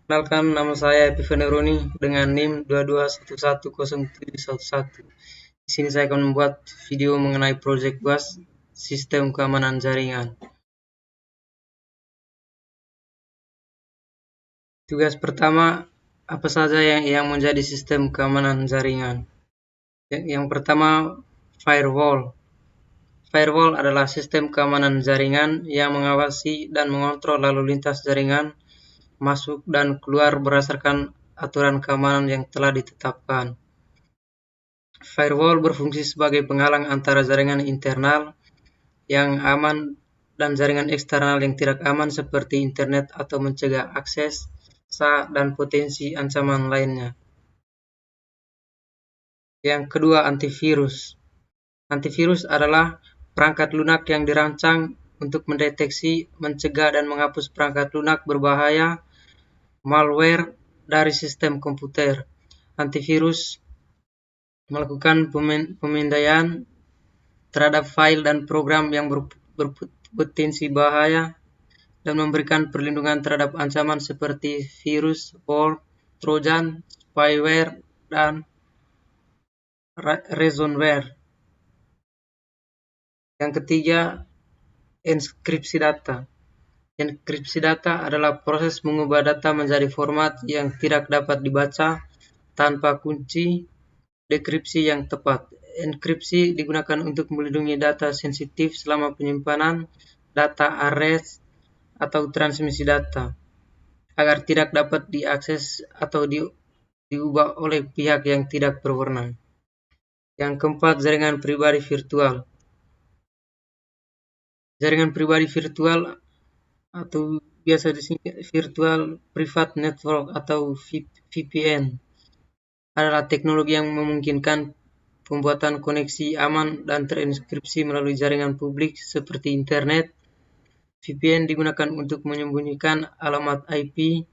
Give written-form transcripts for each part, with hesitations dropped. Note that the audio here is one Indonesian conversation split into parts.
Kenalkan, nama saya Epifani Roni dengan NIM 22110711. Di sini saya akan membuat video mengenai proyek BUAS Sistem Keamanan Jaringan. Tugas pertama, apa saja yang menjadi sistem keamanan jaringan? Yang pertama, firewall. Firewall adalah sistem keamanan jaringan yang mengawasi dan mengontrol lalu lintas jaringan masuk dan keluar berdasarkan aturan keamanan yang telah ditetapkan. Firewall berfungsi sebagai penghalang antara jaringan internal yang aman dan jaringan eksternal yang tidak aman seperti internet atau mencegah akses, dan potensi ancaman lainnya. Yang kedua, antivirus. Antivirus adalah perangkat lunak yang dirancang untuk mendeteksi, mencegah, dan menghapus perangkat lunak berbahaya, malware, dari sistem komputer. Antivirus melakukan pemindaian terhadap file dan program yang berpotensi bahaya dan memberikan perlindungan terhadap ancaman seperti virus, bot, trojan, spyware, dan ransomware. Yang ketiga, enkripsi data. Enkripsi data adalah proses mengubah data menjadi format yang tidak dapat dibaca tanpa kunci dekripsi yang tepat. Enkripsi digunakan untuk melindungi data sensitif selama penyimpanan, data arrest, atau transmisi data, agar tidak dapat diakses atau diubah oleh pihak yang tidak berwenang. Yang keempat, jaringan pribadi virtual. Jaringan pribadi virtual atau biasa disingkat Virtual Private Network atau VPN adalah teknologi yang memungkinkan pembuatan koneksi aman dan terenkripsi melalui jaringan publik seperti internet. VPN digunakan untuk menyembunyikan alamat IP,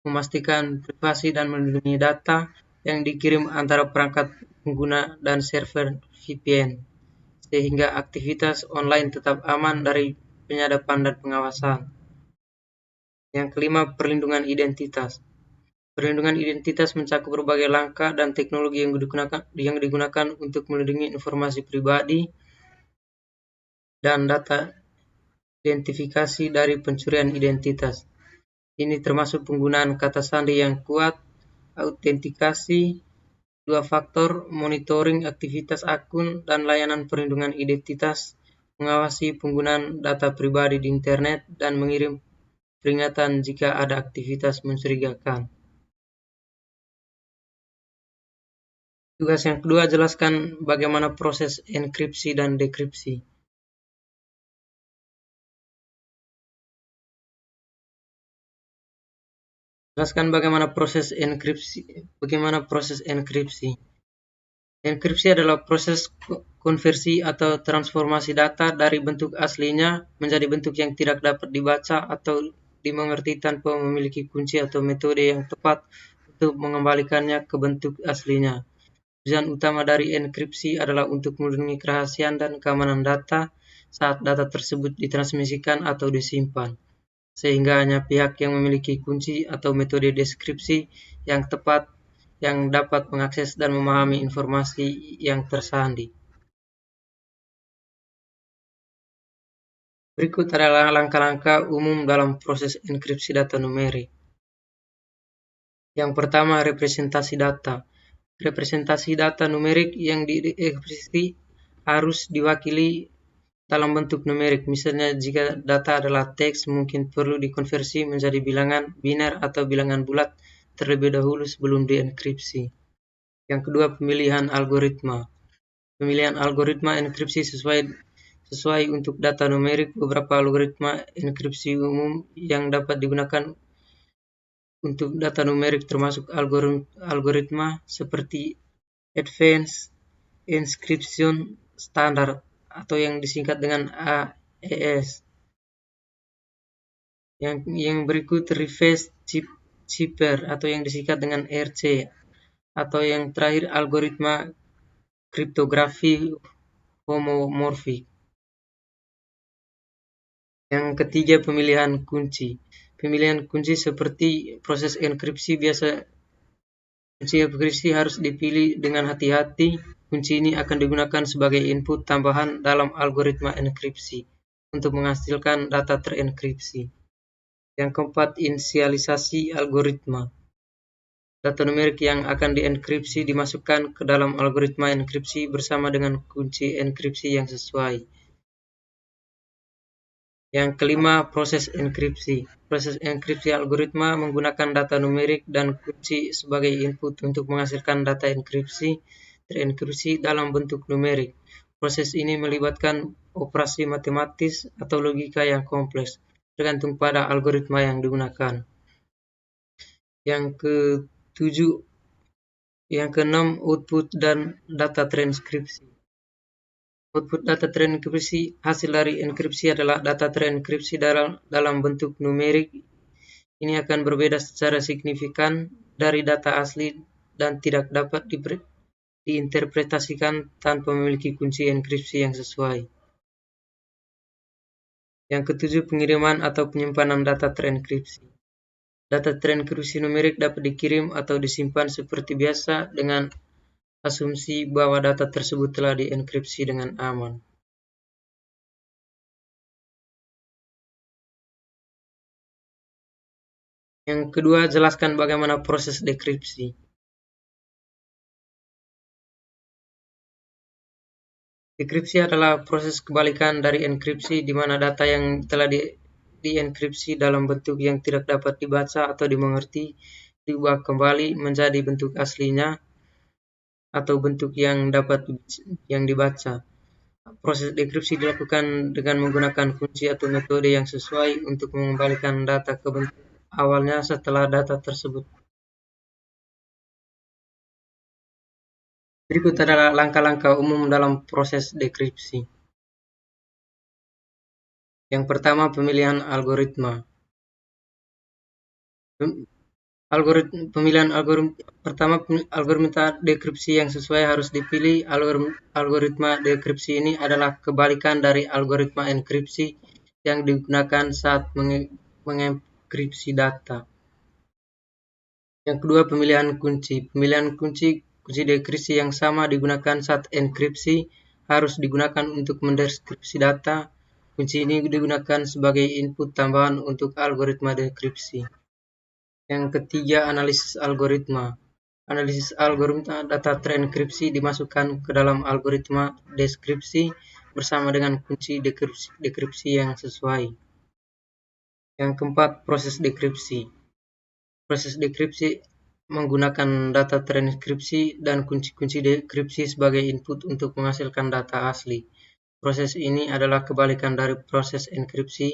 memastikan privasi dan melindungi data yang dikirim antara perangkat pengguna dan server VPN, sehingga aktivitas online tetap aman dari penyadapan dan pengawasan. Yang kelima, perlindungan identitas. Perlindungan identitas mencakup berbagai langkah dan teknologi yang digunakan untuk melindungi informasi pribadi dan data identifikasi dari pencurian identitas. Ini termasuk penggunaan kata sandi yang kuat, autentikasi, 2 faktor, monitoring aktivitas akun, dan layanan perlindungan identitas, mengawasi penggunaan data pribadi di internet, dan mengirim peringatan jika ada aktivitas mencurigakan. Tugas yang kedua, jelaskan bagaimana proses enkripsi dan dekripsi. Jelaskan bagaimana proses enkripsi. Enkripsi adalah proses konversi atau transformasi data dari bentuk aslinya menjadi bentuk yang tidak dapat dibaca atau dimengerti tanpa memiliki kunci atau metode yang tepat untuk mengembalikannya ke bentuk aslinya. Tujuan utama dari enkripsi adalah untuk melindungi kerahasiaan dan keamanan data saat data tersebut ditransmisikan atau disimpan, sehingga hanya pihak yang memiliki kunci atau metode deskripsi yang tepat yang dapat mengakses dan memahami informasi yang tersandi. Berikut adalah langkah-langkah umum dalam proses enkripsi data numerik. Yang pertama, representasi data. Representasi data numerik yang dienkripsi harus diwakili dalam bentuk numerik. Misalnya, jika data adalah teks, mungkin perlu dikonversi menjadi bilangan biner atau bilangan bulat terlebih dahulu sebelum dienkripsi. Yang kedua, pemilihan algoritma. Pemilihan algoritma enkripsi sesuai untuk data numerik. Beberapa algoritma enkripsi umum yang dapat digunakan untuk data numerik termasuk algoritma seperti Advanced Encryption Standard atau yang disingkat dengan AES. Yang berikut reverse cipher atau yang disingkat dengan RC, atau yang terakhir algoritma kriptografi homomorfik. Yang ketiga, pemilihan kunci. Pemilihan kunci seperti proses enkripsi biasa. Kunci enkripsi harus dipilih dengan hati-hati. Kunci ini akan digunakan sebagai input tambahan dalam algoritma enkripsi untuk menghasilkan data terenkripsi. Yang keempat, inisialisasi algoritma. Data numerik yang akan dienkripsi dimasukkan ke dalam algoritma enkripsi bersama dengan kunci enkripsi yang sesuai. Yang kelima, proses enkripsi. Proses enkripsi algoritma menggunakan data numerik dan kunci sebagai input untuk menghasilkan data terenkripsi dalam bentuk numerik. Proses ini melibatkan operasi matematis atau logika yang kompleks, tergantung pada algoritma yang digunakan. Yang keenam, output dan data terenkripsi. Output data terenkripsi hasil dari enkripsi adalah data terenkripsi dalam bentuk numerik. Ini akan berbeda secara signifikan dari data asli dan tidak dapat diinterpretasikan tanpa memiliki kunci enkripsi yang sesuai. Yang ketujuh, pengiriman atau penyimpanan data terenkripsi. Data terenkripsi numerik dapat dikirim atau disimpan seperti biasa dengan asumsi bahwa data tersebut telah dienkripsi dengan aman. Yang kedua, jelaskan bagaimana proses dekripsi. Dekripsi adalah proses kebalikan dari enkripsi, di mana data yang telah dienkripsi dalam bentuk yang tidak dapat dibaca atau dimengerti diubah kembali menjadi bentuk aslinya atau bentuk yang dibaca. Proses dekripsi dilakukan dengan menggunakan kunci atau metode yang sesuai untuk mengembalikan data ke bentuk awalnya setelah data tersebut. Berikut adalah langkah-langkah umum dalam proses dekripsi. Yang pertama, pemilihan algoritma. Algoritma dekripsi yang sesuai harus dipilih. Algoritma dekripsi ini adalah kebalikan dari algoritma enkripsi yang digunakan saat mengenkripsi data. Yang kedua, pemilihan kunci. Pemilihan kunci dekripsi yang sama digunakan saat enkripsi harus digunakan untuk mendeskripsi data. Kunci ini digunakan sebagai input tambahan untuk algoritma dekripsi. Yang ketiga, analisis algoritma. Analisis algoritma data terenkripsi dimasukkan ke dalam algoritma deskripsi bersama dengan kunci dekripsi yang sesuai. Yang keempat, proses dekripsi. Proses dekripsi menggunakan data terenkripsi dan kunci-kunci dekripsi sebagai input untuk menghasilkan data asli. Proses ini adalah kebalikan dari proses enkripsi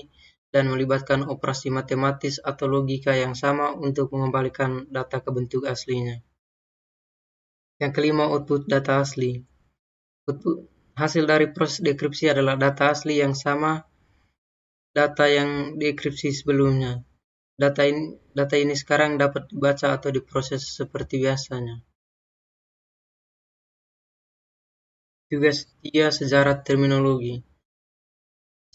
dan melibatkan operasi matematis atau logika yang sama untuk mengembalikan data ke bentuk aslinya. Yang kelima, output data asli. Hasil dari proses dekripsi adalah data asli yang sama data yang dekripsi sebelumnya. Data ini sekarang dapat dibaca atau diproses seperti biasanya. Tugas 3, sejarah terminologi.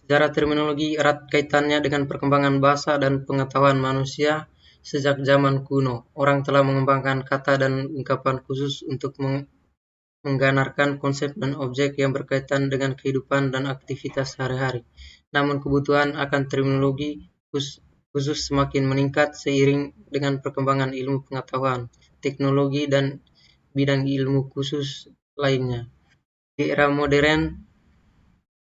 Sejarah terminologi erat kaitannya dengan perkembangan bahasa dan pengetahuan manusia sejak zaman kuno. Orang telah mengembangkan kata dan ungkapan khusus untuk menggambarkan konsep dan objek yang berkaitan dengan kehidupan dan aktivitas sehari-hari. Namun kebutuhan akan terminologi khusus semakin meningkat seiring dengan perkembangan ilmu pengetahuan, teknologi, dan bidang ilmu khusus lainnya. Di era modern,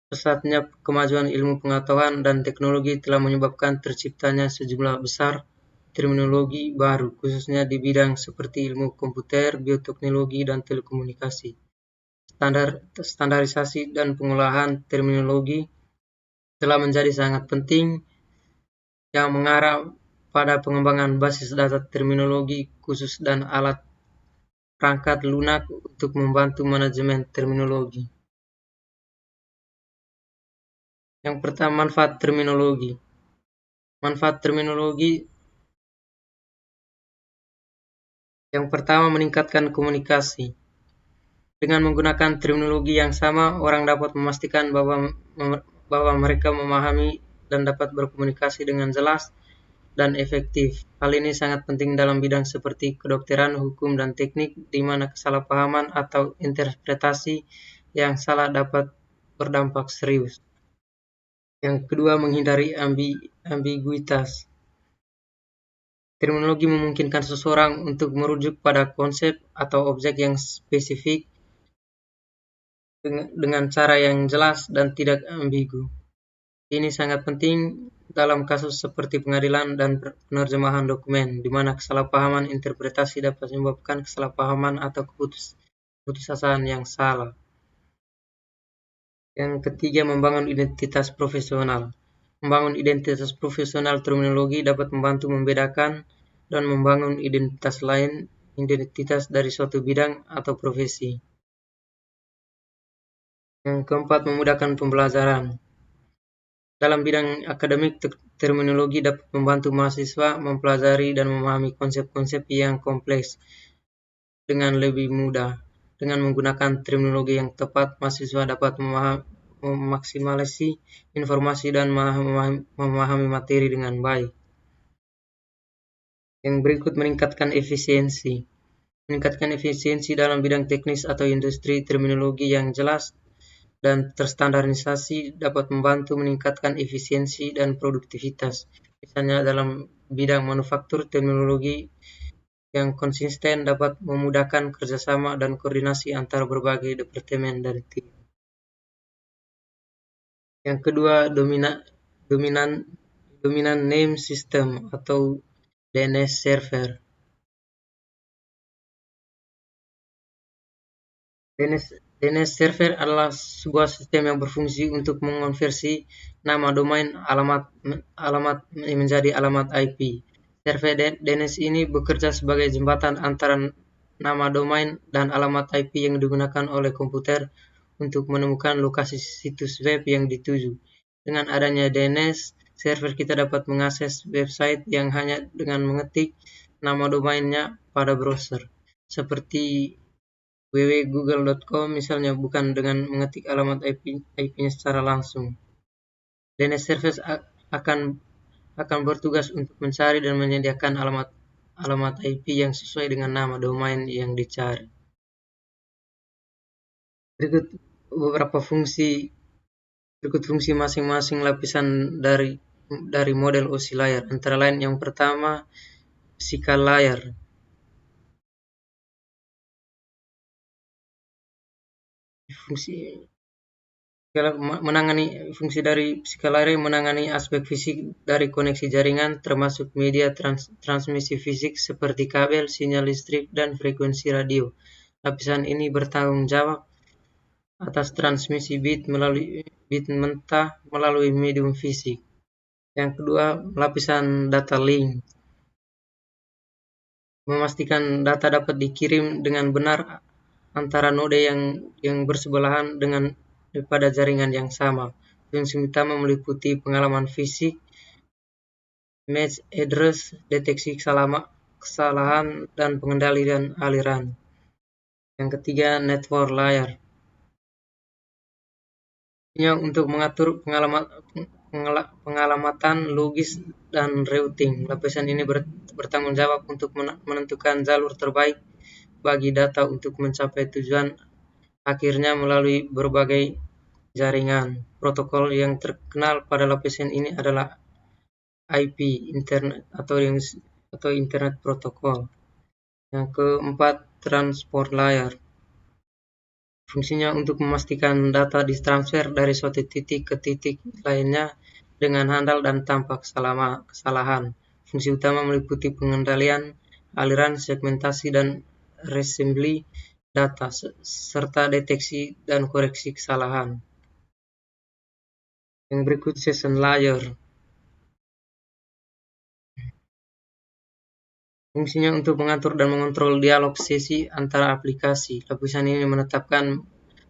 pesatnya kemajuan ilmu pengetahuan dan teknologi telah menyebabkan terciptanya sejumlah besar terminologi baru, khususnya di bidang seperti ilmu komputer, bioteknologi, dan telekomunikasi. Standarisasi dan pengolahan terminologi telah menjadi sangat penting yang mengarah pada pengembangan basis data terminologi khusus dan alat perangkat lunak untuk membantu manajemen terminologi. Yang pertama, manfaat terminologi. Manfaat terminologi yang pertama, meningkatkan komunikasi. Dengan menggunakan terminologi yang sama, orang dapat memastikan bahwa mereka memahami dan dapat berkomunikasi dengan jelas dan efektif. Hal ini sangat penting dalam bidang seperti kedokteran, hukum, dan teknik, di mana kesalahpahaman atau interpretasi yang salah dapat berdampak serius. Yang kedua, menghindari ambiguitas. Terminologi memungkinkan seseorang untuk merujuk pada konsep atau objek yang spesifik dengan cara yang jelas dan tidak ambigu. Ini sangat penting dalam kasus seperti pengadilan dan penerjemahan dokumen, di mana kesalahpahaman interpretasi dapat menyebabkan kesalahpahaman atau keputusasaan yang salah. Yang ketiga, membangun identitas profesional. Membangun identitas profesional terminologi dapat membantu membedakan dan membangun identitas dari suatu bidang atau profesi. Yang keempat, memudahkan pembelajaran. Dalam bidang akademik, terminologi dapat membantu mahasiswa mempelajari dan memahami konsep-konsep yang kompleks dengan lebih mudah. Dengan menggunakan terminologi yang tepat, mahasiswa dapat memaksimalisi informasi dan memahami materi dengan baik. Yang berikut, meningkatkan efisiensi. Meningkatkan efisiensi dalam bidang teknis atau industri, terminologi yang jelas dan terstandarisasi dapat membantu meningkatkan efisiensi dan produktivitas. Misalnya dalam bidang manufaktur, terminologi yang konsisten dapat memudahkan kerjasama dan koordinasi antara berbagai departemen dan tim. Yang kedua, dominan name system atau DNS server. DNS server adalah sebuah sistem yang berfungsi untuk mengonversi nama domain alamat menjadi alamat IP. Server DNS ini bekerja sebagai jembatan antara nama domain dan alamat IP yang digunakan oleh komputer untuk menemukan lokasi situs web yang dituju. Dengan adanya DNS server, kita dapat mengakses website yang hanya dengan mengetik nama domainnya pada browser, seperti www.google.com misalnya, bukan dengan mengetik alamat IP-nya secara langsung. DNS service akan bertugas untuk mencari dan menyediakan alamat IP yang sesuai dengan nama domain yang dicari. Berikut fungsi masing-masing lapisan dari model OSI layer. Antara lain, yang pertama, physical layer. Fungsi dari physical layer menangani aspek fisik dari koneksi jaringan, termasuk media transmisi fisik seperti kabel, sinyal listrik, dan frekuensi radio. Lapisan ini bertanggung jawab atas transmisi bit mentah melalui medium fisik. Yang kedua, lapisan data link. Memastikan data dapat dikirim dengan benar antara node yang bersebelahan pada jaringan yang sama. Fungsi utama meliputi pengalaman fisik, match address, deteksi kesalahan, dan pengendalian aliran. Yang ketiga, network layer. Ini untuk mengatur pengalamatan logis dan routing. Lapisan ini bertanggung jawab untuk menentukan jalur terbaik bagi data untuk mencapai tujuan akhirnya melalui berbagai jaringan. Protokol yang terkenal pada lapisan ini adalah IP, Internet atau Internet Protocol. Yang keempat, transport layer. Fungsinya untuk memastikan data ditransfer dari suatu titik ke titik lainnya dengan handal dan tanpa kesalahan. Fungsi utama meliputi pengendalian aliran, segmentasi, dan reassembly data, serta deteksi dan koreksi kesalahan. Yang berikut, session layer. Fungsinya untuk mengatur dan mengontrol dialog sesi antara aplikasi. Lapisan ini menetapkan,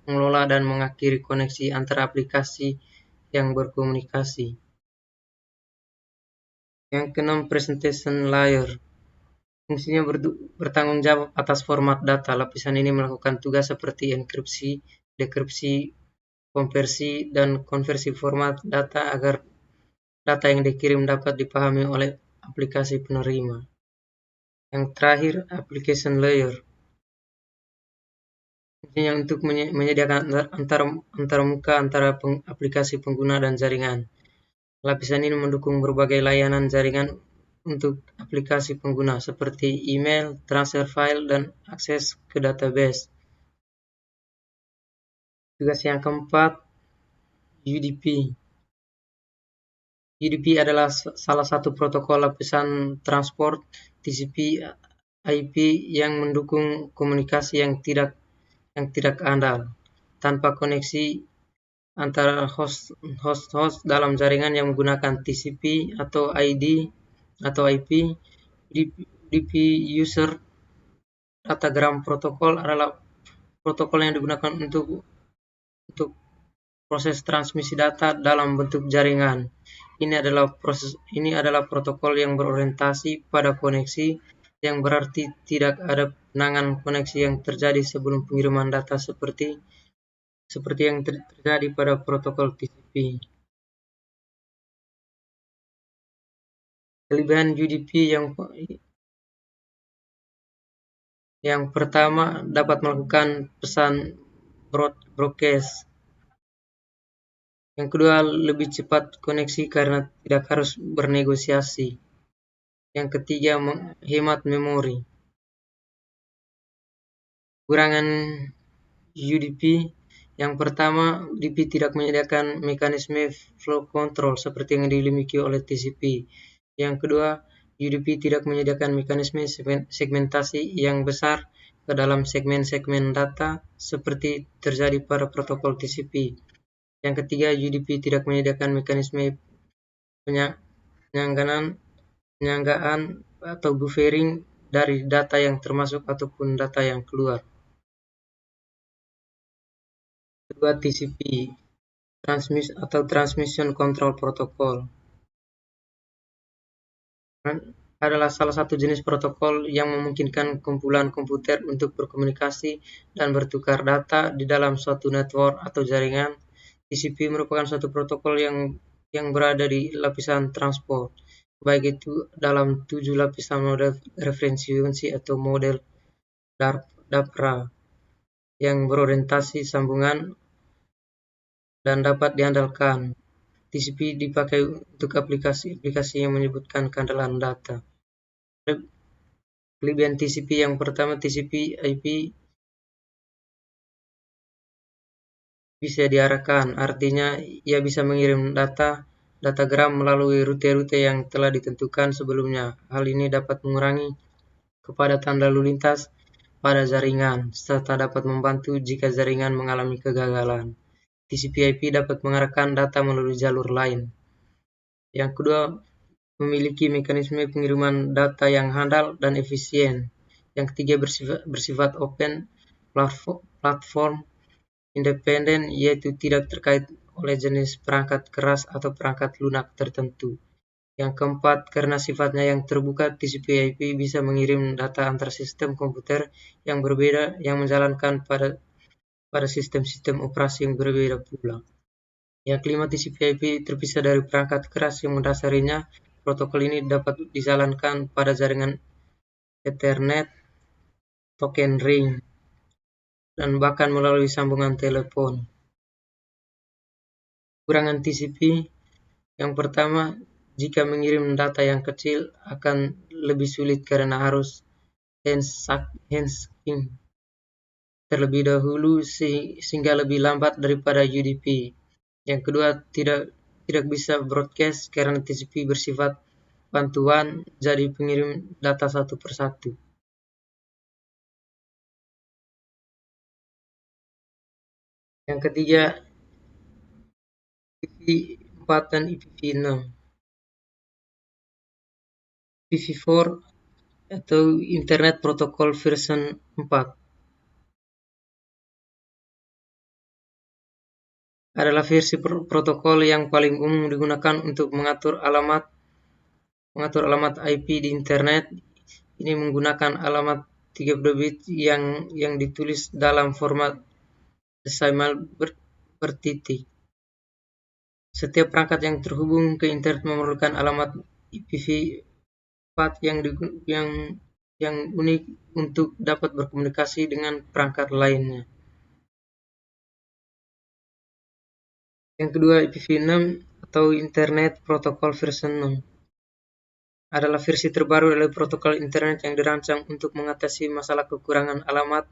mengelola, dan mengakhiri koneksi antara aplikasi yang berkomunikasi. Yang keenam, presentation layer. Fungsinya bertanggung jawab atas format data. Lapisan ini melakukan tugas seperti enkripsi, dekripsi, konversi, dan konversi format data agar data yang dikirim dapat dipahami oleh aplikasi penerima. Yang terakhir, application layer. Fungsinya untuk menyediakan antarmuka antara aplikasi pengguna dan jaringan. Lapisan ini mendukung berbagai layanan jaringan untuk aplikasi pengguna seperti email, transfer file, dan akses ke database. Tugas yang keempat, UDP. UDP adalah salah satu protokol lapisan transport TCP/IP yang mendukung komunikasi yang tidak andal tanpa koneksi antara host dalam jaringan yang menggunakan TCP atau ID atau IP. UDP User Datagram Protocol adalah protokol yang digunakan untuk proses transmisi data dalam bentuk jaringan. Ini adalah protokol yang berorientasi pada koneksi, yang berarti tidak ada penanganan koneksi yang terjadi sebelum pengiriman data seperti yang terjadi pada protokol TCP. Kelebihan UDP yang pertama, dapat melakukan pesan broadcast. Yang kedua, lebih cepat koneksi karena tidak harus bernegosiasi. Yang ketiga, menghemat memori. Kekurangan UDP, yang pertama, UDP tidak menyediakan mekanisme flow control seperti yang dimiliki oleh TCP. Yang kedua, UDP tidak menyediakan mekanisme segmentasi yang besar ke dalam segmen-segmen data seperti terjadi pada protokol TCP. Yang ketiga, UDP tidak menyediakan mekanisme penyanggaan atau buffering dari data yang termasuk ataupun data yang keluar. Kedua, TCP, Transmission Control Protocol, adalah salah satu jenis protokol yang memungkinkan kumpulan komputer untuk berkomunikasi dan bertukar data di dalam suatu network atau jaringan. TCP merupakan suatu protokol yang berada di lapisan transport, baik itu dalam 7 lapisan model referensi atau model DAPRA yang berorientasi sambungan dan dapat diandalkan. TCP dipakai untuk aplikasi yang menyebutkan keandalan data. Kelebihan TCP yang pertama, TCP/IP bisa diarahkan, artinya ia bisa mengirim datagram melalui rute-rute yang telah ditentukan sebelumnya. Hal ini dapat mengurangi kepadatan lalu lintas pada jaringan, serta dapat membantu jika jaringan mengalami kegagalan. TCP/IP dapat mengarahkan data melalui jalur lain. Yang kedua, memiliki mekanisme pengiriman data yang handal dan efisien. Yang ketiga, bersifat open platform independen, yaitu tidak terkait oleh jenis perangkat keras atau perangkat lunak tertentu. Yang keempat, karena sifatnya yang terbuka, TCP/IP bisa mengirim data antar sistem komputer yang berbeda yang menjalankan pada sistem-sistem operasi yang berbeda pula. Yang kelima, TCP/IP terpisah dari perangkat keras yang mendasarinya. Protokol ini dapat dijalankan pada jaringan Ethernet, token ring, dan bahkan melalui sambungan telepon. Kekurangan TCP, yang pertama, jika mengirim data yang kecil akan lebih sulit karena harus handshaking terlebih dahulu sehingga lebih lambat daripada UDP. Yang kedua, tidak bisa broadcast karena TCP bersifat bantuan, jadi pengirim data satu persatu. Yang ketiga, IPv4 dan IPv6. IPv4 atau Internet Protocol version 4 adalah versi protokol yang paling umum digunakan untuk mengatur alamat IP di internet. Ini menggunakan alamat 32 bit yang ditulis dalam format decimal bertitik. Setiap perangkat yang terhubung ke internet memerlukan alamat tempat yang unik untuk dapat berkomunikasi dengan perangkat lainnya. Yang kedua, IPv6 atau Internet Protocol version 6 adalah versi terbaru dari protokol internet yang dirancang untuk mengatasi masalah kekurangan alamat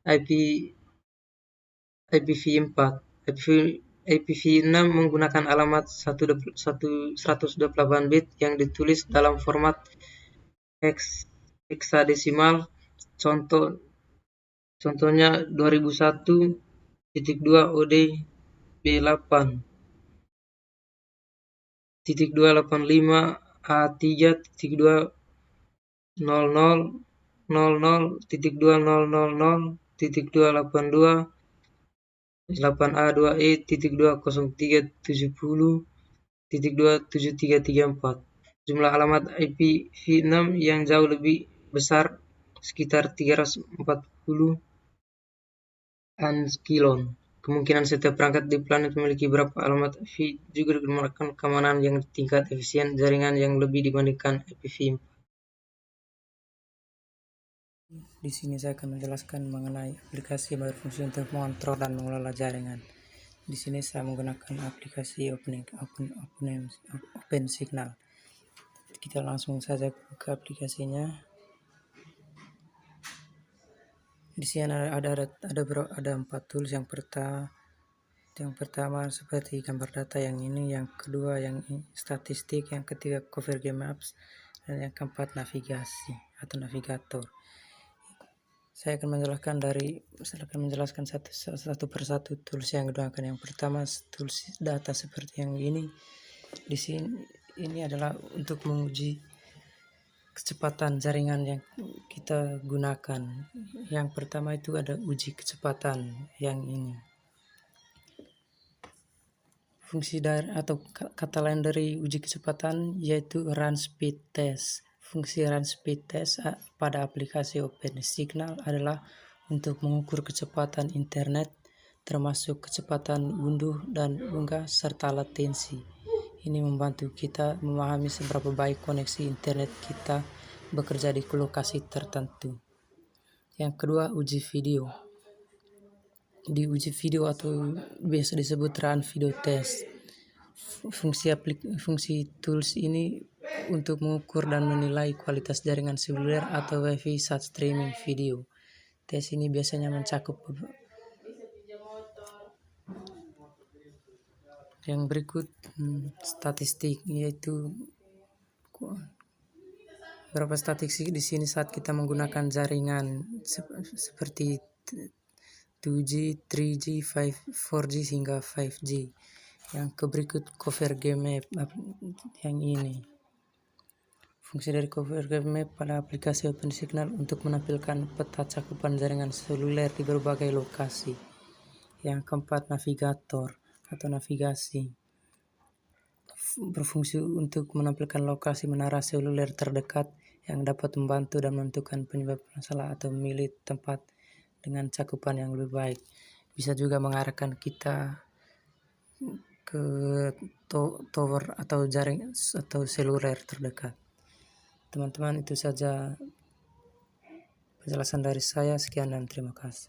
IP IPv4. IPv6 menggunakan alamat 128 bit yang ditulis dalam format heksadesimal. Contohnya 2001.2 OD B8 .285 A3.20000.282 8A2E.20370.27334. Jumlah alamat IPv6 yang jauh lebih besar, sekitar 340 anskilon. Kemungkinan setiap perangkat di planet memiliki beberapa alamat IP juga digunakan keamanan yang tingkat efisien jaringan yang lebih dibandingkan IPv4. Di sini saya akan menjelaskan mengenai aplikasi yang berfungsi untuk mengontrol dan mengelola jaringan. Di sini saya menggunakan aplikasi OpenSignal. Kita langsung saja buka aplikasinya. Di sini ada 4 tools. Yang pertama seperti gambar data yang ini, yang kedua yang statistik, yang ketiga cover game maps, dan yang keempat navigasi atau navigator. Saya akan menjelaskan satu persatu tools yang digunakan. Yang pertama tools data seperti yang ini. Di sini ini adalah untuk menguji kecepatan jaringan yang kita gunakan. Yang pertama itu ada uji kecepatan yang ini. Fungsi dari atau kata lain dari uji kecepatan yaitu run speed test. Fungsi run speed test pada aplikasi OpenSignal adalah untuk mengukur kecepatan internet, termasuk kecepatan unduh dan unggah serta latensi. Ini membantu kita memahami seberapa baik koneksi internet kita bekerja di lokasi tertentu. Yang kedua, uji video. Di uji video atau biasa disebut run video test. Fungsi tools ini untuk mengukur dan menilai kualitas jaringan seluler atau WiFi saat streaming video. Tes ini biasanya mencakup yang berikut statistik, yaitu berapa statistik di sini saat kita menggunakan jaringan seperti 2G, 3G, 4G hingga 5G. Yang berikut cover game map yang ini. Fungsi dari cover game map pada aplikasi OpenSignal untuk menampilkan peta cakupan jaringan seluler di berbagai lokasi. Yang keempat navigator atau navigasi. Berfungsi untuk menampilkan lokasi menara seluler terdekat yang dapat membantu dan menentukan penyebab masalah atau memilih tempat dengan cakupan yang lebih baik. Bisa juga mengarahkan kita ke tower atau jaring atau seluler terdekat. Teman-teman, itu saja penjelasan dari saya. Sekian dan terima kasih.